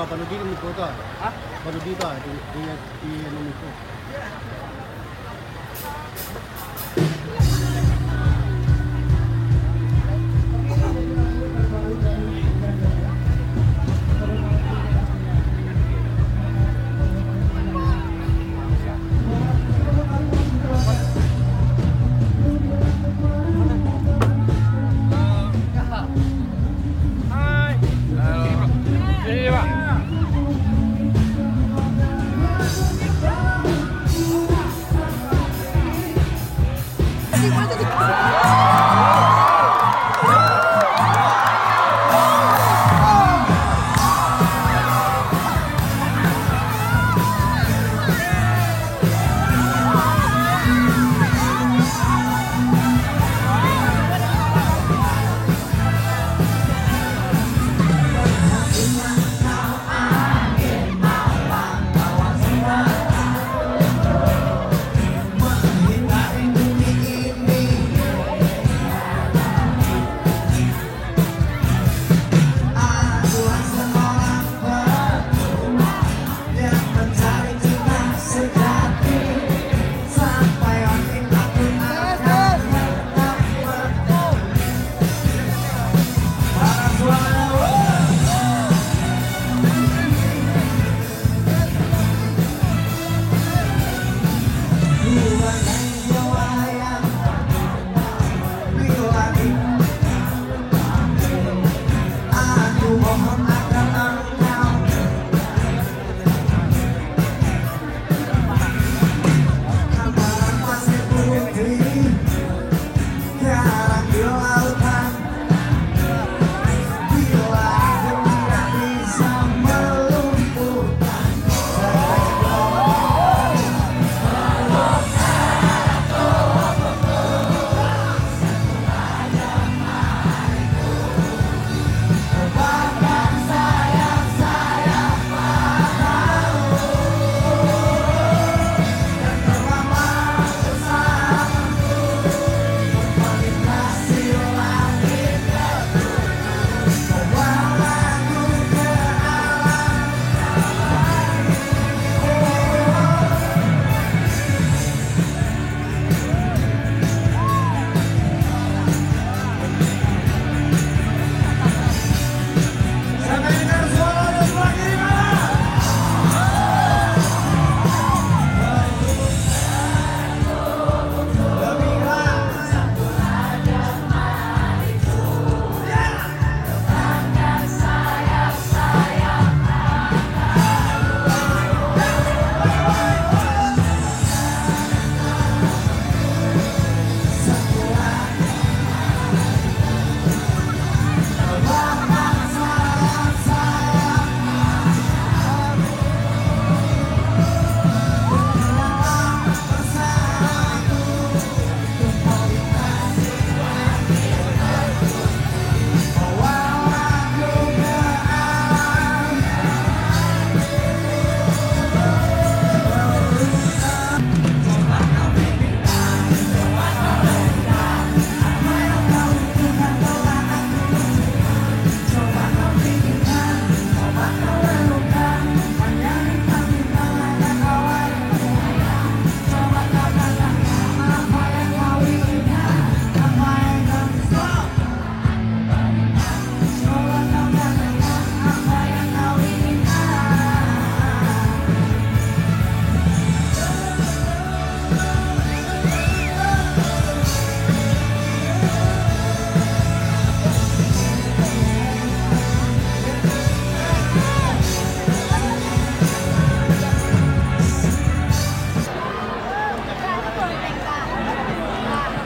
Baru dito mo po ito. Ha? Baru dito, di ano mo po.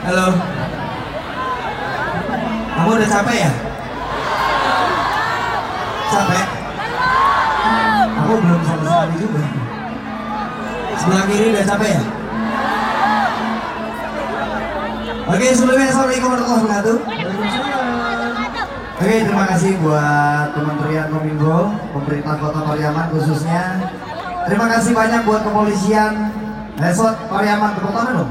Halo. Kamu udah capek ya? Capek? Aku belum sama sekali juga. Sebelah kiri udah capek ya? Oke, sebelumnya assalamualaikum warahmatullahi wabarakatuh. Oke, terima kasih buat Kementerian Kominfo, pemerintah Kota Pariaman khususnya. Terima kasih banyak buat kepolisian Resort Pariaman, tepuk tangan dong.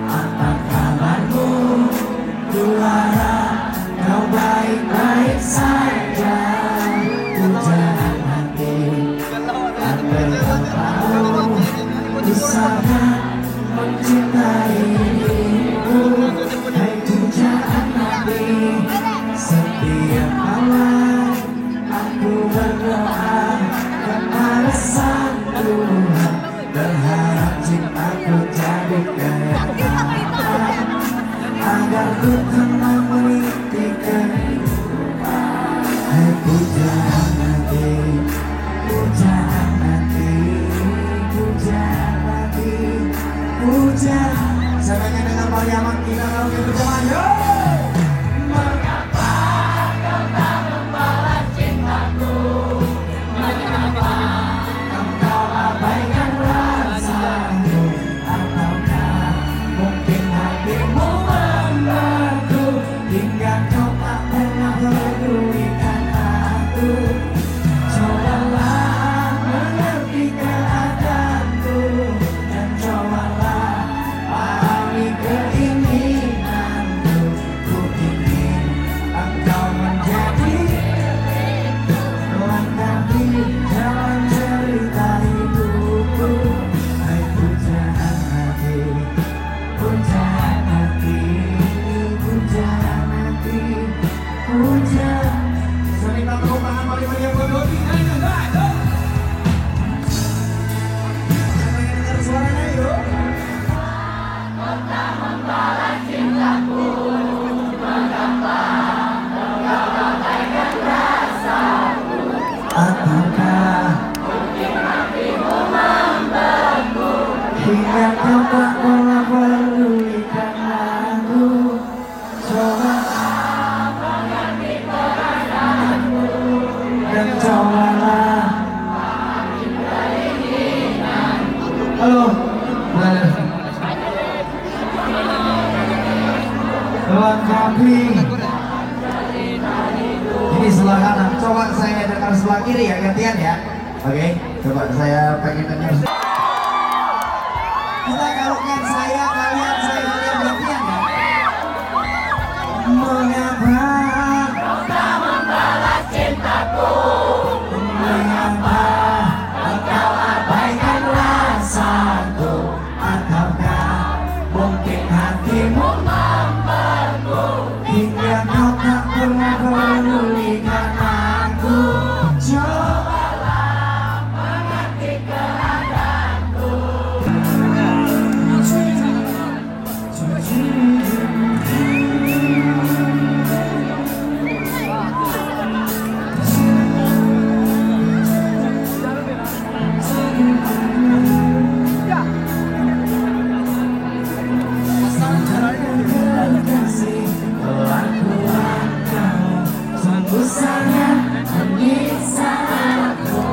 Apa kabarmu? Ku harap kau baik-baik saja. Pujaan hati, apa kau tahu? Ku sangat mencintaimu. Hai pujaan hati, setiap malam aku berdoa kepada Sang Tuhan, berharap cintaku jadi kenyataan, agar ku tenang meniti kehidupan. Hai pujaan hati, pujaan hati, pujaan hati, pujaan. Samanya dengan Pariaman kita kalau kita berteman. Yo! Mengapa kau tak membalas cintaku? Mengapa engkau abaikan rasaku? Ataukah mungkin hatimu membeku hingga kau tak pernah pedulikan aku? Cobalah mengerti keadaanku dan cobalah pahami keinginanku. Ku ingin engkau menjadi melengkapi jalan cerita hidupku. Hai pujaan hati, pujaan hati, pujaan hati, pujaan. Bisa minta tepuk tangan paling banyak buat Dodi. Ayo, ayo. Samanya dengar suaranya yuk. Ataukah hingga kau tak pernah pedulikan aku? Cobalah mengerti keadaanku dan cobalah. Halo, mana? Lengkapi. Ini sebelah kanan. Coba saya dengar sebelah kiri ya, gantian ya. Oke, coba saya pengen dengar. Kita kalungkan saya, kalian, gantian ya. Mengapa kau tak membalas cintaku? Mengapa engkau abaikan rasaku? Ataukah mungkin hatimu membeku hingga kau tak pernah pedulikan aku? Cobalah mengerti keadaanku. Kelakuan kamu sungguh sangat menyiksa aku.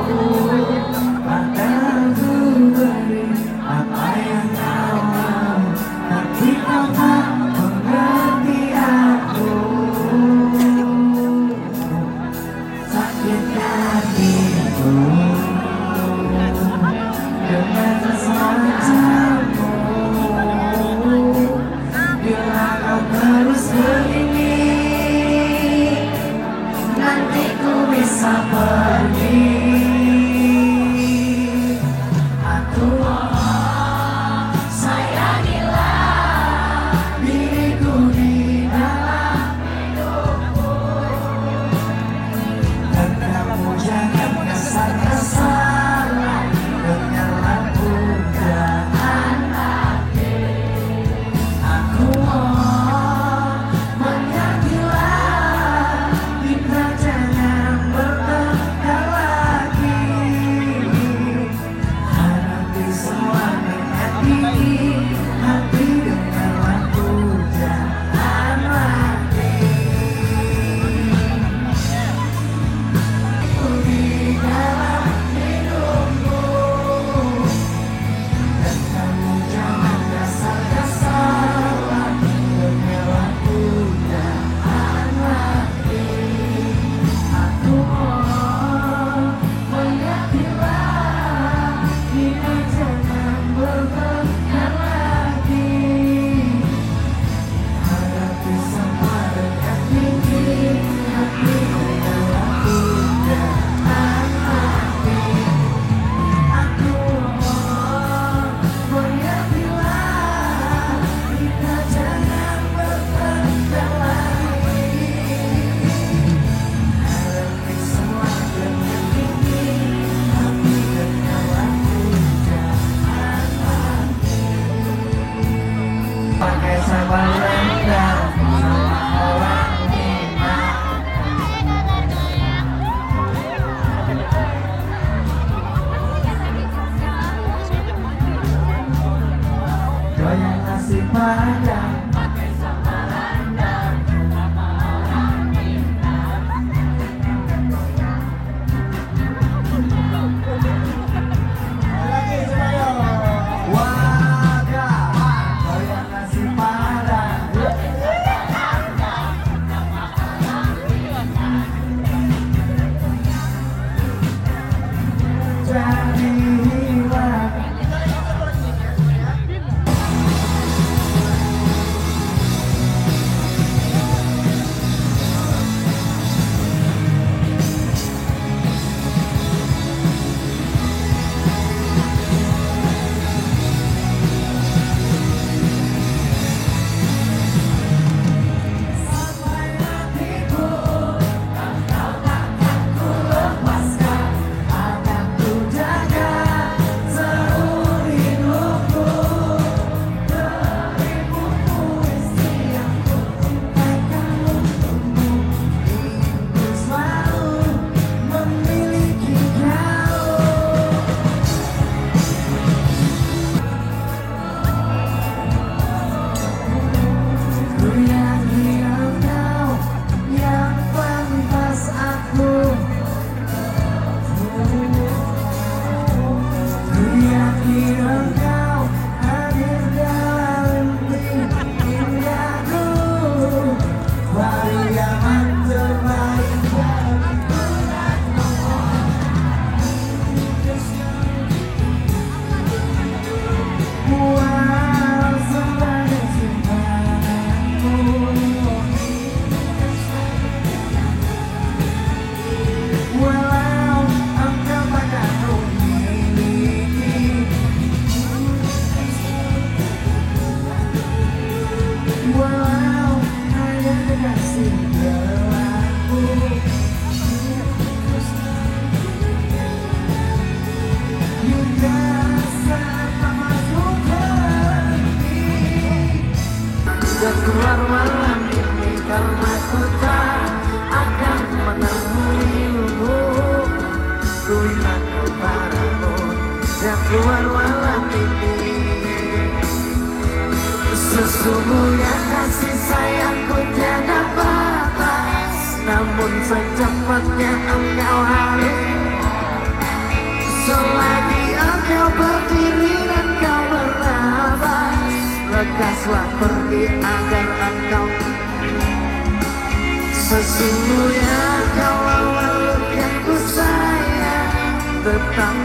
Padahal ku beri apa yang kau mau, tapi kau tak mengerti aku. Sakit hatiku dengan semacammu. Bila kau terus begini, nanti ku bisa pergi. Aku sayangilah diriku di dalam hidupku. namun secepatnya engkau harus. Selagi engkau berdiri dan kau bernafas, lekaslah pergi agar engkau. Sesungguhnya kau makhluk yang ku sayang, tetap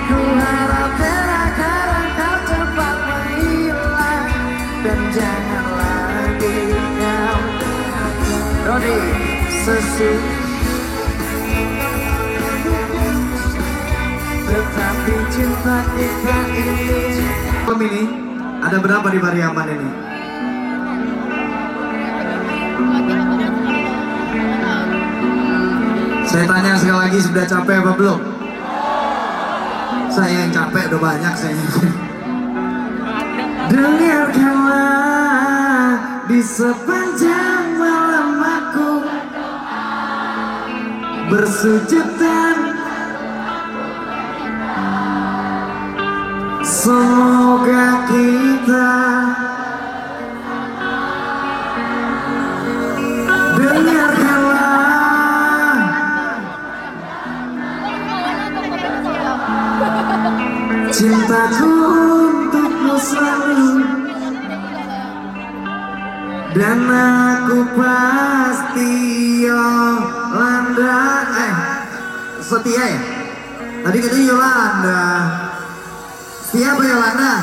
ku harap terakhir engkau cepat menghilang dan jangan lagi kau. Rodi, tetapi cinta kita ini. Ini ada berapa di Pariaman ini? Saya tanya sekali lagi, sudah capek apa belum? Saya yang capek, udah banyak saya. Dengarkanlah di sepanjang malam aku bersujud dan semoga kita dengarkanlah cintaku untukmu selalu, dan aku pasti Yolanda. Setia ya? Tadi katanya Yolanda. Setia apa Yolanda?